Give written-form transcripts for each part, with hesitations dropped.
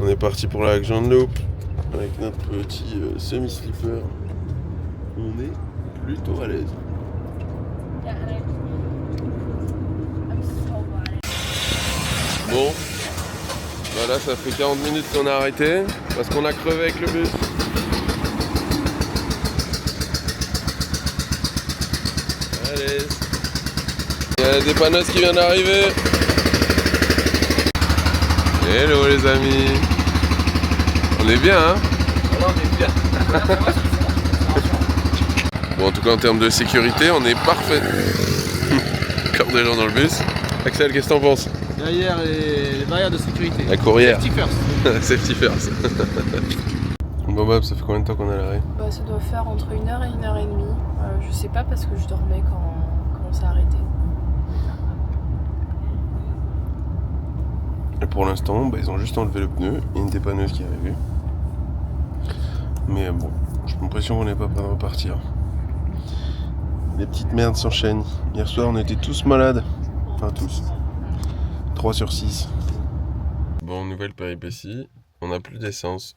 On est parti pour la Grande Loupe avec notre petit semi-slipper. On est plutôt à l'aise. Bon, voilà, ça fait 40 minutes qu'on a arrêté parce qu'on a crevé avec le bus. Allez, il y a la dépanneuse qui vient d'arriver. Hello les amis. On est bien, hein? On est bien. Bon, en tout cas en termes de sécurité, on est parfait. Encore des gens dans le bus. Axel, qu'est-ce que t'en penses? Derrière les barrières de sécurité. La courrière. Safety first. Safety first. Bon Bob, ça fait combien de temps qu'on est à l'arrêt? Ça doit faire entre 1 heure et 1 heure et demie. Je sais pas parce que je dormais quand on s'est arrêté. Et pour l'instant, ils ont juste enlevé le pneu et une dépanneuse qui est arrivée. Mais bon, j'ai l'impression qu'on n'est pas prêt de repartir. Les petites merdes s'enchaînent. Hier soir, on était tous malades. Enfin tous. 3 sur 6. Bon, nouvelle péripétie. On n'a plus d'essence.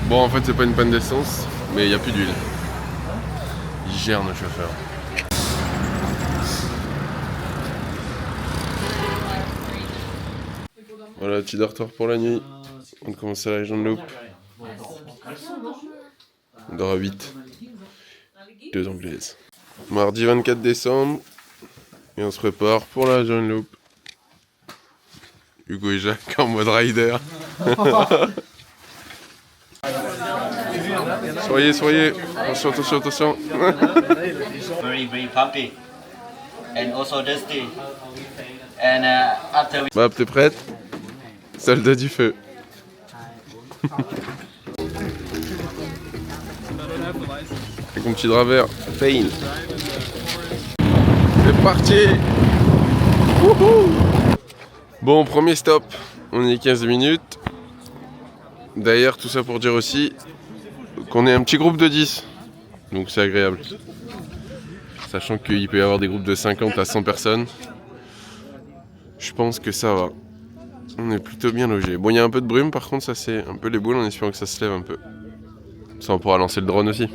Bon, en fait, c'est pas une panne d'essence, mais il n'y a plus d'huile. Il gère nos chauffeurs. Voilà, petit dortoir pour la nuit. On commence à la Grande Loupe. On dort à 8. 2 anglaises. Mardi 24 décembre. Et on se prépare pour la Grande Loupe. Hugo et Jacques en mode rider. Soyez. Attention. Very pumpy and also dusty. And after we Bob, t'es prête? Soldat du feu. Avec mon petit drap vert. Fail. C'est parti. Wouhou. Bon, premier stop. On est 15 minutes. D'ailleurs, tout ça pour dire aussi qu'on est un petit groupe de 10. Donc c'est agréable. Sachant qu'il peut y avoir des groupes de 50 à 100 personnes. Je pense que ça va. On est plutôt bien logé. Bon, il y a un peu de brume, par contre, ça c'est un peu les boules, en espérant que ça se lève un peu. Ça, on pourra lancer le drone aussi.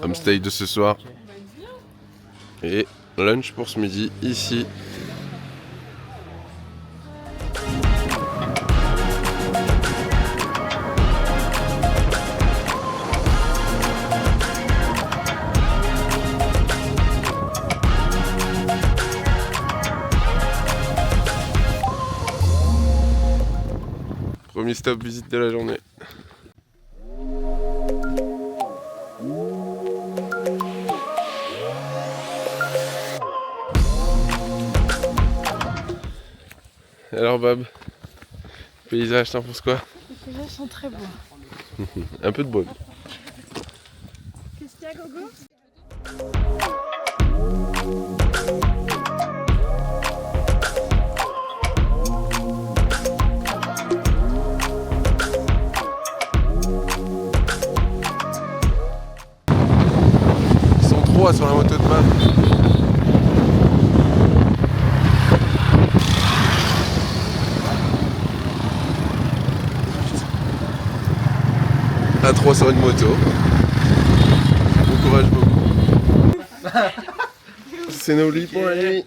Homestay de ce soir. Et lunch pour ce midi ici. Premier stop visite de la journée. Alors Bob, paysage, t'en penses quoi? Les paysages sont très beaux. Un peu de brume. Qu'est-ce qu'il y a, Gogo? Ils sont 3 sur la moto de Bob. À 3 sur une moto. Bon courage beaucoup. C'est nos lits pour la nuit.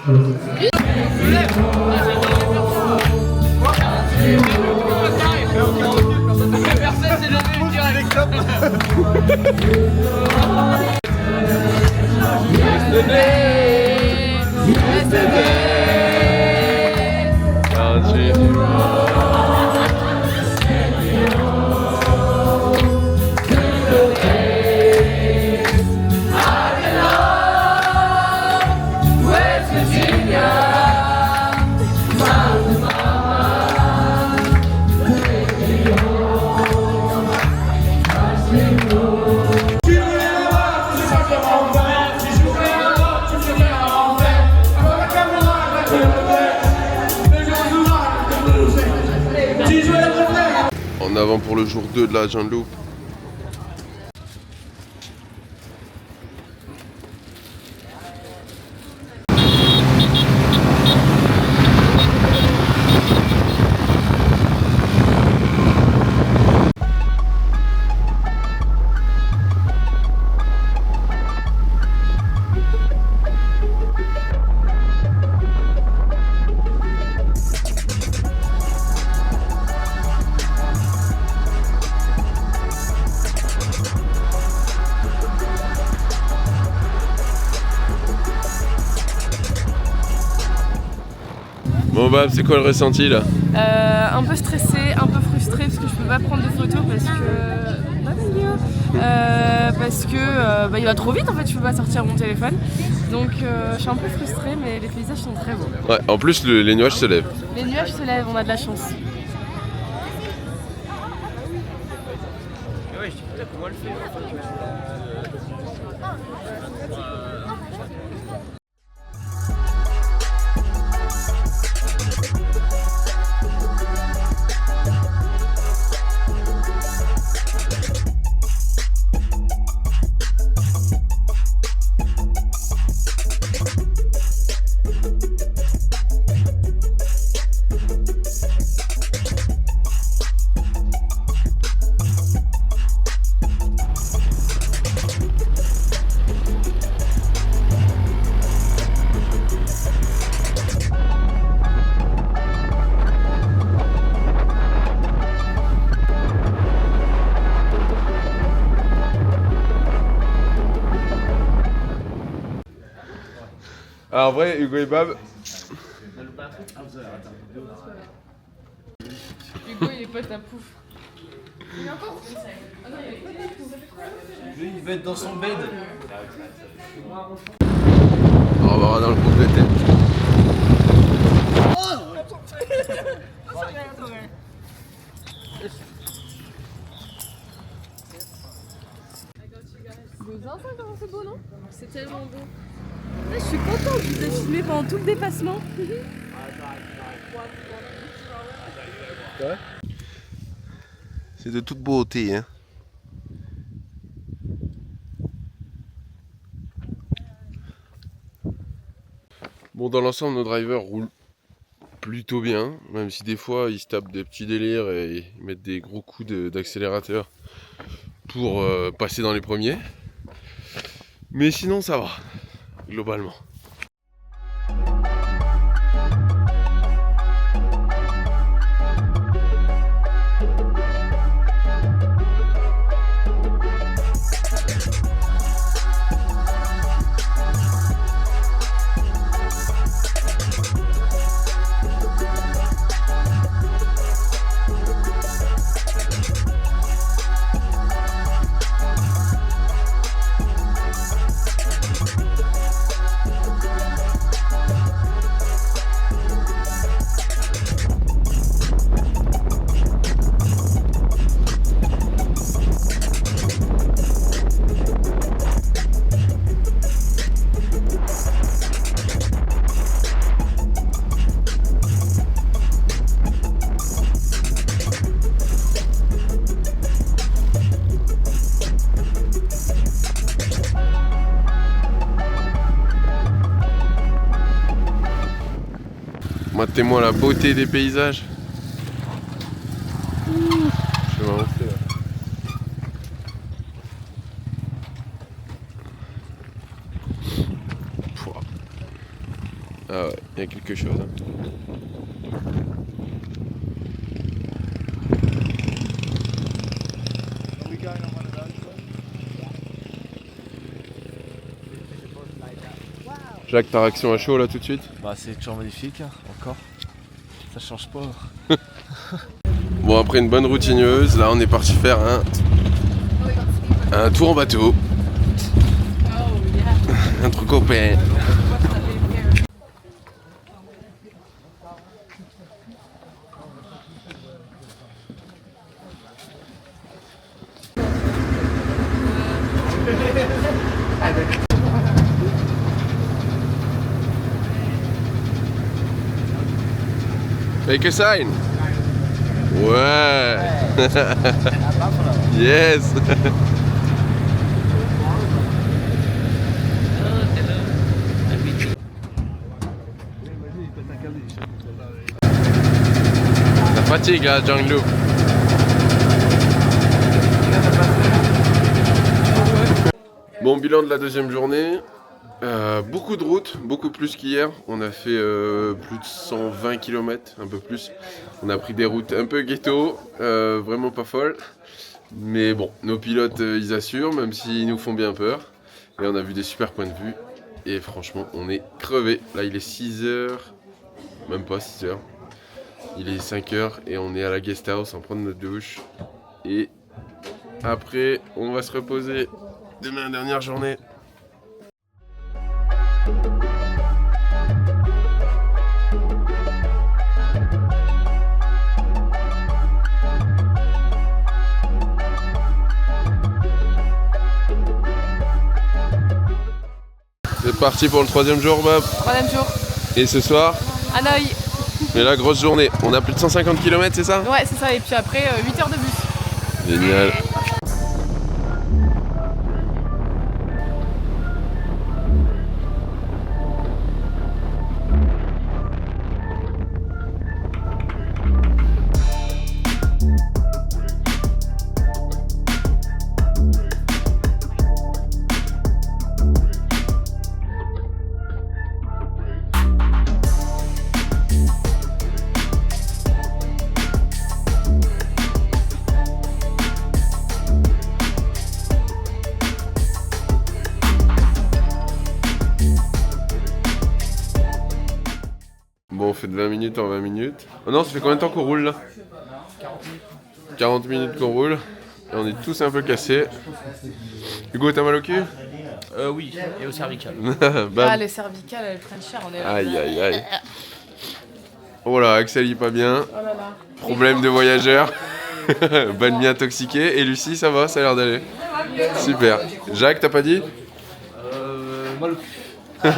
En avant pour le jour 2 de la Giant Loop. Bon Bab, c'est quoi le ressenti là? Un peu stressée, un peu frustrée parce que je peux pas prendre de photos parce que il va trop vite en fait, je peux pas sortir mon téléphone. Donc je suis un peu frustrée mais les paysages sont très beaux. Ouais, en plus les nuages se lèvent. Les nuages se lèvent, on a de la chance. Alors en vrai, Hugo et Bab. Hugo il est pote à Pouf. Lui, il va être dans son bed. On va voir dans le groupe de tête. Comment c'est beau, non? C'est tellement beau. Je suis contente, je vous ai filmé pendant tout le dépassement. C'est de toute beauté, hein. Bon, dans l'ensemble, nos drivers roulent plutôt bien, même si des fois ils se tapent des petits délires et ils mettent des gros coups d'accélérateur pour passer dans les premiers. Mais sinon, ça va, globalement. Matez-moi la beauté des paysages. Je vais m'avancer là. Il y a quelque chose. Hein. Jacques, ta réaction à chaud là tout de suite? Bah c'est toujours magnifique, hein, encore. Ça change pas. Bon, après une bonne routineuse, là on est parti faire un tour en bateau. Entre copains. Make a sign. Ouais. Yes. La fatigue à Jean-Loup. Bon, bilan de la deuxième journée. Beaucoup de routes, beaucoup plus qu'hier. On a fait plus de 120 km, un peu plus. On a pris des routes un peu ghetto, vraiment pas folles. Mais bon, nos pilotes, ils assurent, même s'ils nous font bien peur. Et on a vu des super points de vue. Et franchement, on est crevés. Là, il est 6h, même pas 6h. Il est 5h et on est à la guest house en prendre notre douche. Et après, on va se reposer. Demain, dernière journée. C'est parti pour le troisième jour, Bob. Troisième jour. Et ce soir, Hanoï. mais la grosse journée. On a plus de 150 km, c'est ça? Ouais, c'est ça. Et puis après, 8 heures de bus. Génial. Bon, on fait de 20 minutes en 20 minutes. Oh non, ça fait combien de temps qu'on roule là? 40 minutes qu'on roule. Et on est tous un peu cassés. Hugo, t'as mal au cul? Oui, et au cervical. Ah, les cervicales, elles prennent cher. On est là. Aïe aïe aïe. Oh là, Axel il pas bien. Oh là là. Problème de voyageur. Bonne intoxiquée. Et Lucie, ça va, ça a l'air d'aller. Super. Jacques, t'as pas dit? Mal au cul.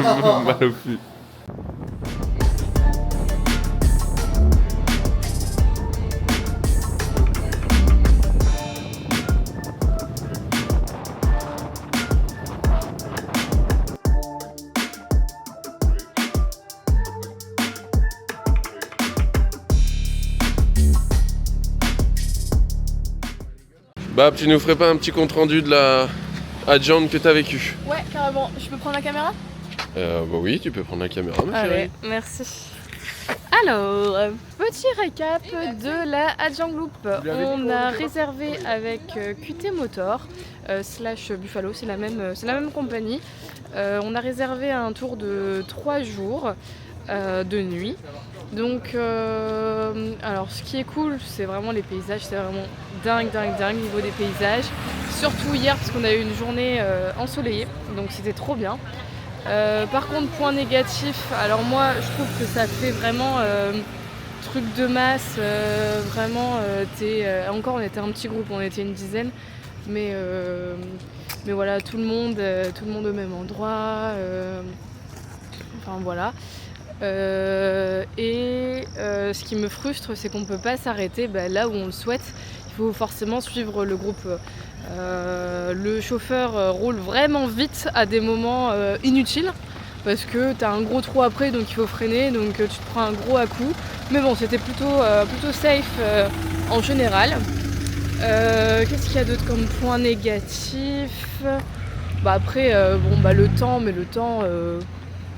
Mal au cul. Bab, tu nous ferais pas un petit compte rendu de la Adjante que t'as vécu? Ouais, carrément. Je peux prendre la caméra? Bah oui, tu peux prendre la caméra, ma Allez, chérie. merci. Alors, petit récap de la Adjang Loop. On a réservé avec QT Motor slash Buffalo, c'est la même compagnie. On a réservé un tour de 3 jours de nuit. Donc, alors ce qui est cool, c'est vraiment les paysages, c'est vraiment dingue niveau des paysages. Surtout hier, parce qu'on a eu une journée ensoleillée, donc c'était trop bien. Par contre, point négatif, alors moi je trouve que ça fait vraiment truc de masse, vraiment, encore on était un petit groupe, on était une dizaine, mais voilà, tout le monde au même endroit, enfin voilà. Ce qui me frustre, c'est qu'on ne peut pas s'arrêter là où on le souhaite. Il faut forcément suivre le groupe. Le chauffeur roule vraiment vite à des moments inutiles parce que tu as un gros trou après, donc il faut freiner, donc tu te prends un gros à-coup. Mais bon, c'était plutôt safe en général. Qu'est-ce qu'il y a d'autre comme point négatif? Après, le temps,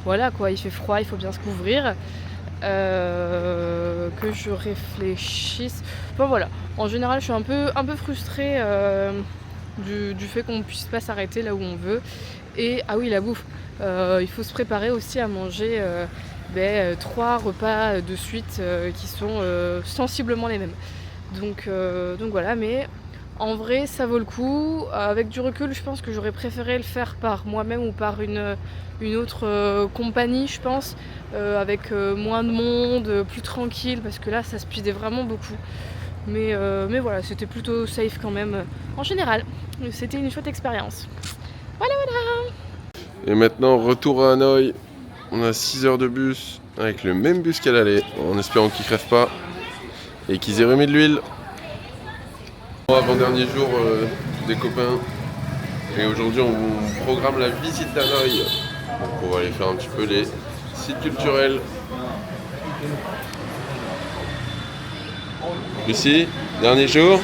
voilà quoi, il fait froid, il faut bien se couvrir. Que je réfléchisse. Enfin voilà, en général je suis un peu frustrée du fait qu'on puisse pas s'arrêter là où on veut. Et ah oui, la bouffe, il faut se préparer aussi à manger 3 repas de suite qui sont sensiblement les mêmes. Donc voilà, mais en vrai ça vaut le coup. Avec du recul, je pense que j'aurais préféré le faire par moi-même ou par une autre compagnie, je pense, avec moins de monde, plus tranquille, parce que là ça speedait vraiment beaucoup. Mais voilà, c'était plutôt safe quand même. En général, c'était une chouette expérience. Voilà. Et maintenant, retour à Hanoï. On a 6 heures de bus, avec le même bus qu'à l'aller, en espérant qu'ils crèvent pas et qu'ils aient remis de l'huile. Avant-dernier jour des copains. Et aujourd'hui, on programme la visite d'Hanoï. Donc on va aller faire un petit peu les sites culturels. Lucie, dernier jour.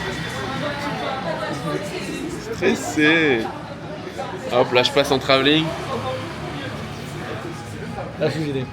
Stressé. Hop, là je passe en travelling. Là, je suis gêné.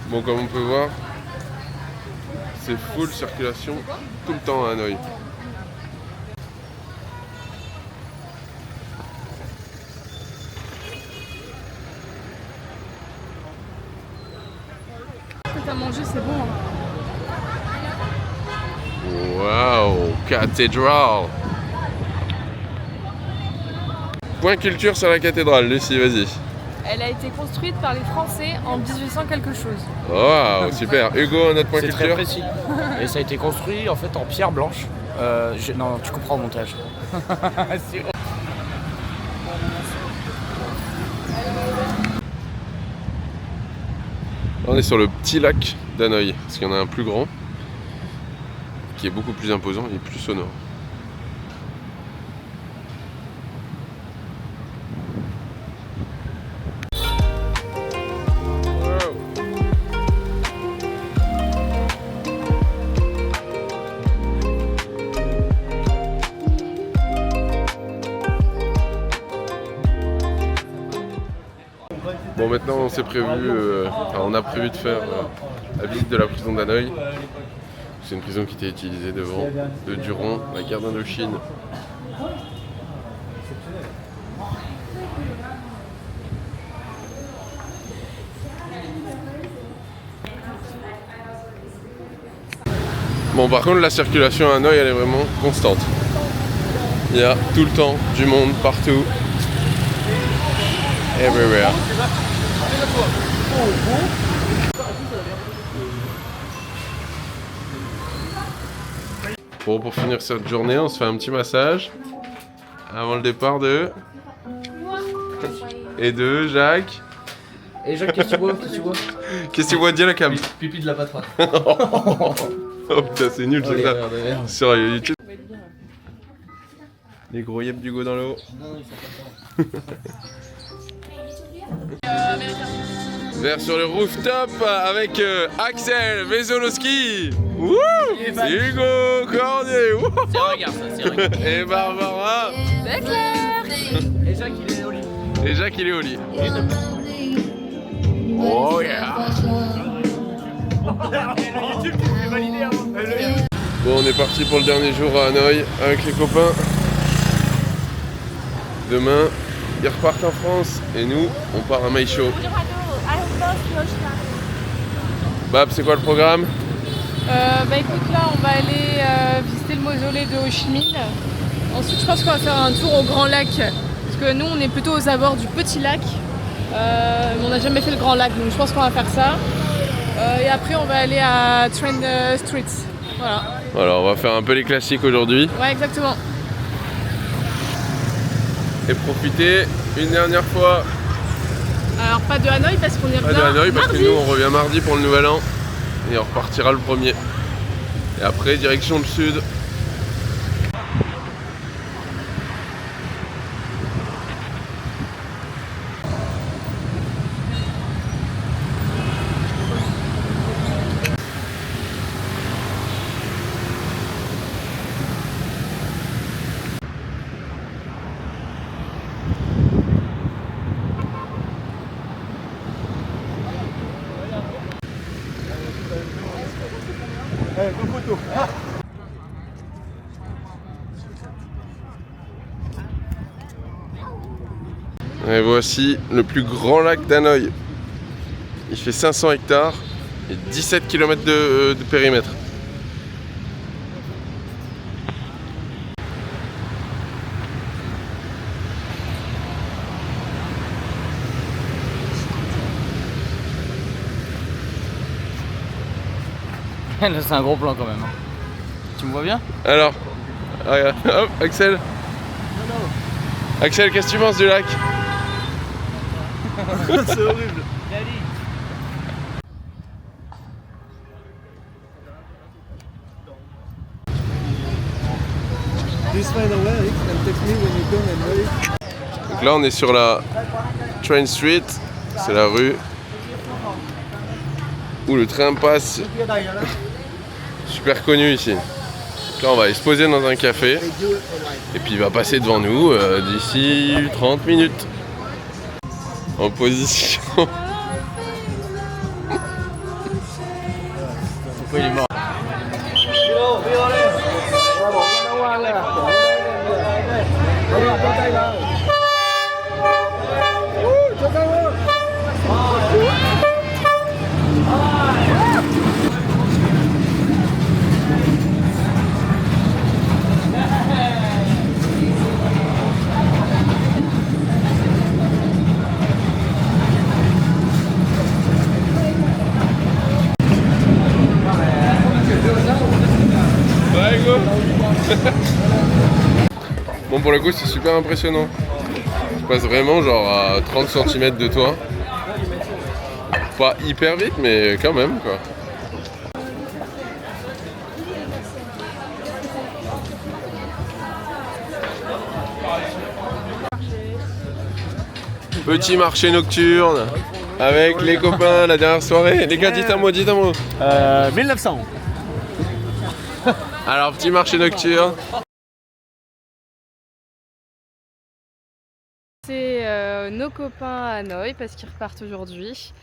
Bon, comme on peut voir, c'est full circulation tout le temps à Hanoï. Ce que t'as mangé, c'est bon. Waouh, cathédrale. Point culture sur la cathédrale, Lucie, vas-y. Elle a été construite par les Français en 1800 quelque chose. Waouh, super. Hugo, un autre point C'est très culture. précis. Et ça a été construit en fait en pierre blanche. Non, tu comprends au montage. On est sur le petit lac d'Hanoï, parce qu'il y en a un plus grand, qui est beaucoup plus imposant et plus sonore. Bon, maintenant on s'est prévu, on a prévu de faire la visite de la prison d'Hanoï. C'est une prison qui était utilisée durant la guerre d'Indochine. Bon, par contre la circulation à Hanoï elle est vraiment constante. Il y a tout le temps du monde partout. Everywhere. Bon, pour finir cette journée, on se fait un petit massage avant le départ de Jacques. Et Jacques, qu'est-ce que tu bois? Qu'est-ce que tu bois? Dis à la cam. Pipi de la patronne. Oh putain, c'est nul, c'est ça. Merde. Sur YouTube. Les gros yep du go dans l'eau. Vers sur le rooftop avec Axel Vezolowski. Wouh, Hugo Cordier. C'est un regard, ça, c'est un regard. Et Barbara. C'est clair. Et Jacques, il est au lit. Et Jacques, il est au lit. Oh yeah. Bon, on est parti pour le dernier jour à Hanoï avec les copains. Demain, ils repartent en France et nous, on part à Maïcho. Bab, c'est quoi le programme? Écoute, là on va aller visiter le mausolée de Ho Chi Minh. Ensuite je pense qu'on va faire un tour au Grand Lac. Parce que nous on est plutôt aux abords du Petit Lac. Mais on n'a jamais fait le Grand Lac, donc je pense qu'on va faire ça. Et après on va aller à Trend Street. Voilà. Alors on va faire un peu les classiques aujourd'hui. Ouais, exactement. et profiter une dernière fois. Alors pas de Hanoï parce qu'on y revient Pas de Hanoï parce que mardi. nous on revient mardi pour le nouvel an et on repartira le 1er. Et après direction le sud. Et voici le plus grand lac d'Hanoï. Il fait 500 hectares et 17 km de périmètre. Là, c'est un gros plan quand même. Hein. Tu me vois bien? Alors, regarde, hop, Axel. Axel, qu'est-ce que tu penses du lac? C'est horrible. Please find a way and text me when you come and ready. Donc là on est sur la Train Street, c'est la rue où le train passe, super connu ici. Donc là on va aller se poser dans un café et puis il va passer devant nous d'ici 30 minutes en position. Pourquoi il est mort? Ouais, go. Bon, pour le coup c'est super impressionnant. Je passe vraiment genre à 30 cm de toi. Pas hyper vite mais quand même quoi. Petit marché nocturne avec les copains la dernière soirée. Les gars, dites un mot, dites un mot. 1900. Alors, petit marché nocturne. C'est nos copains à Hanoï parce qu'ils repartent aujourd'hui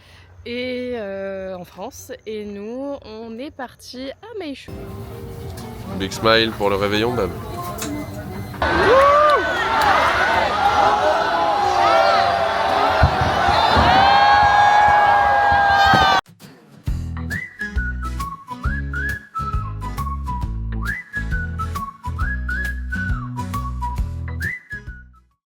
et en France. Et nous, on est partis à Meilchou. Big smile pour le réveillon, Bab.